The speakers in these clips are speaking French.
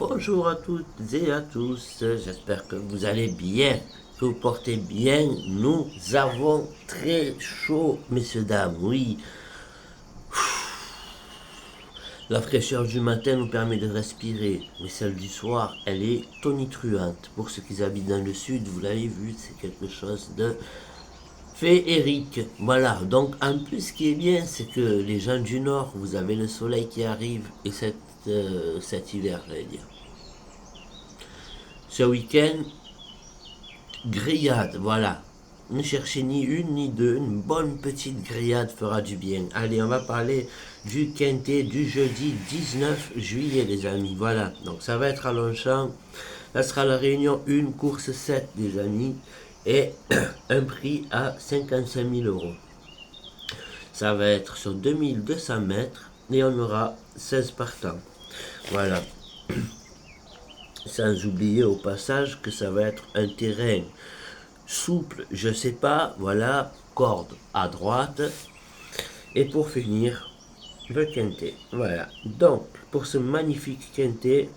Bonjour à toutes et à tous, j'espère que vous allez bien, que vous portez bien. Nous avons très chaud, messieurs, dames, oui. La fraîcheur du matin nous permet de respirer, mais celle du soir, elle est tonitruante. Pour ceux qui habitent dans le sud, vous l'avez vu, c'est quelque chose de féerique. Voilà, donc en plus ce qui est bien, c'est que les gens du nord, vous avez le soleil qui arrive et cet hiver, j'allais dire. Ce week-end, grillade, voilà. Ne cherchez ni une ni deux, une bonne petite grillade fera du bien. Allez, on va parler du quintet du jeudi 19 juillet, les amis. Voilà, donc ça va être à Longchamp. Ça sera la réunion 1, course 7, les amis. Et un prix à 55 000 euros. Ça va être sur 2200 mètres et on aura 16 partants. Voilà. Sans oublier au passage que ça va être un terrain souple, je sais pas, voilà, corde à droite. Et pour finir, le quintet. Voilà. Donc, pour ce magnifique quintet,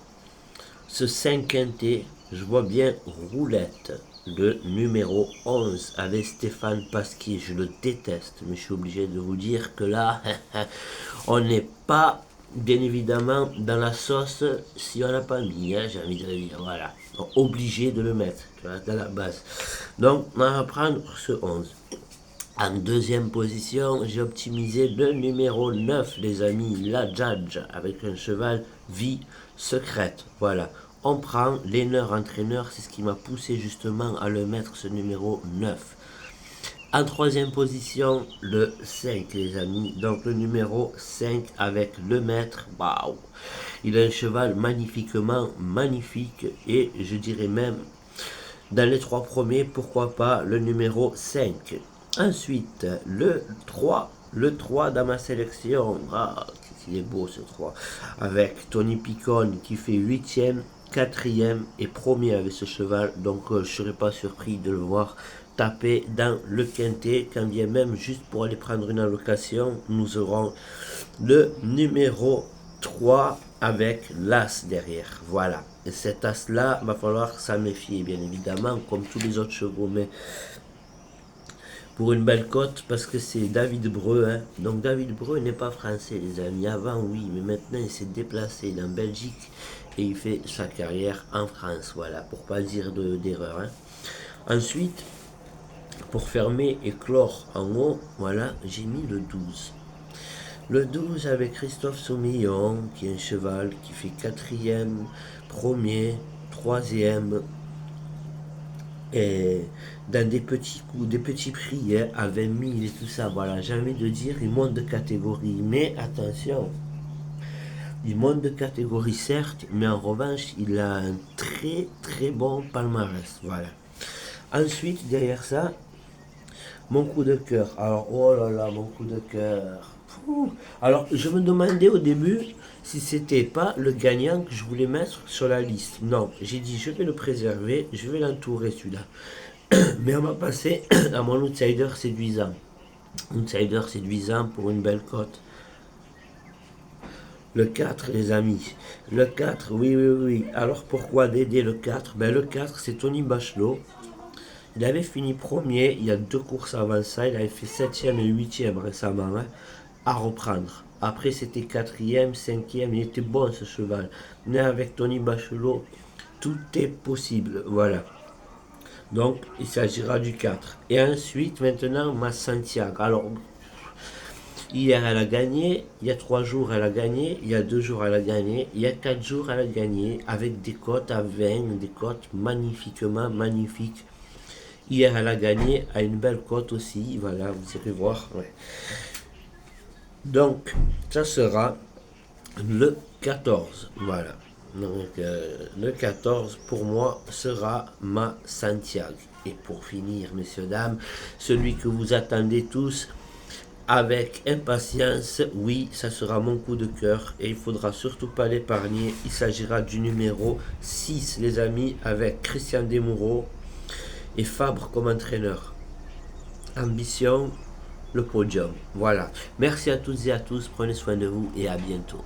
ce 5 quintet, je vois bien roulette. Le numéro 11 avec Stéphane Pasquier. Je le déteste, mais je suis obligé de vous dire que là, on n'est pas, bien évidemment, dans la sauce si on n'a pas mis, hein, j'ai envie de le dire. Voilà. Donc, obligé de le mettre, tu vois, dans la base. Donc, on va prendre ce 11. En deuxième position, j'ai optimisé le numéro 9, les amis, la Judge, avec un cheval vie secrète. Voilà. On prend l'entraîneur entraîneur, c'est ce qui m'a poussé justement à le mettre, ce numéro 9. En troisième position, le 5, les amis. Donc le numéro 5 avec le maître. Waouh! Il a un cheval magnifiquement magnifique. Et je dirais même, dans les trois premiers, pourquoi pas le numéro 5. Ensuite, le 3. Le 3 dans ma sélection. Ah, qu'il est beau ce 3. Avec Tony Picon qui fait 8e, 4e et 1er avec ce cheval. Donc je ne serais pas surpris de le voir taper dans le quintet. Quand bien même, juste pour aller prendre une allocation, nous aurons le numéro 3 avec l'as derrière. Voilà. Et cet as-là, va falloir s'en méfier, bien évidemment, comme tous les autres chevaux. Mais pour une belle cote, parce que c'est David Breu. Hein. Donc David Breu n'est pas français, les amis. Avant, oui, mais maintenant, il s'est déplacé en Belgique et il fait sa carrière en France. Voilà, pour pas dire d'erreur. Hein. Ensuite, pour fermer et clore en haut, voilà, j'ai mis le 12. Le 12 avec Christophe Soumillon, qui est un cheval qui fait 4e, 1er, 3e, et dans des petits coups, des petits prix, hein, à 20 000 et tout ça. Voilà, j'ai envie de dire, il monte de catégorie. Mais attention, il monte de catégorie certes, mais en revanche, il a un très très bon palmarès. Voilà. Ensuite, derrière ça, mon coup de cœur. Alors, oh là là, mon coup de cœur. Alors, je me demandais au début si c'était pas le gagnant que je voulais mettre sur la liste. Non, j'ai dit je vais le préserver, je vais l'entourer celui-là. Mais on va passer à mon outsider séduisant. Outsider séduisant pour une belle cote. Le 4, les amis. Le 4, oui, oui, oui. Alors pourquoi d'aider le 4? Ben, le 4, c'est Tony Bachelot. Il avait fini premier, il y a 2 courses avant ça, il avait fait 7e et 8e récemment, hein, à reprendre. Après c'était 4e, 5e, il était bon ce cheval. Mais avec Tony Bachelot, tout est possible, voilà. Donc il s'agira du 4. Et ensuite, maintenant, ma Santiago. Alors, hier elle a gagné, il y a 3 jours elle a gagné, il y a 2 jours elle a gagné, il y a 4 jours elle a gagné, avec des cotes à 20, des cotes magnifiquement magnifiques. Hier, elle a gagné à une belle cote aussi. Voilà, vous irez voir. Ouais. Donc, ça sera le 14. Voilà. Donc, le 14, pour moi, sera ma Santiago. Et pour finir, messieurs, dames, celui que vous attendez tous avec impatience, oui, ça sera mon coup de cœur. Et il ne faudra surtout pas l'épargner. Il s'agira du numéro 6, les amis, avec Christian Desmoureaux et Fabre comme entraîneur. Ambition, le podium. Voilà. Merci à toutes et à tous. Prenez soin de vous et à bientôt.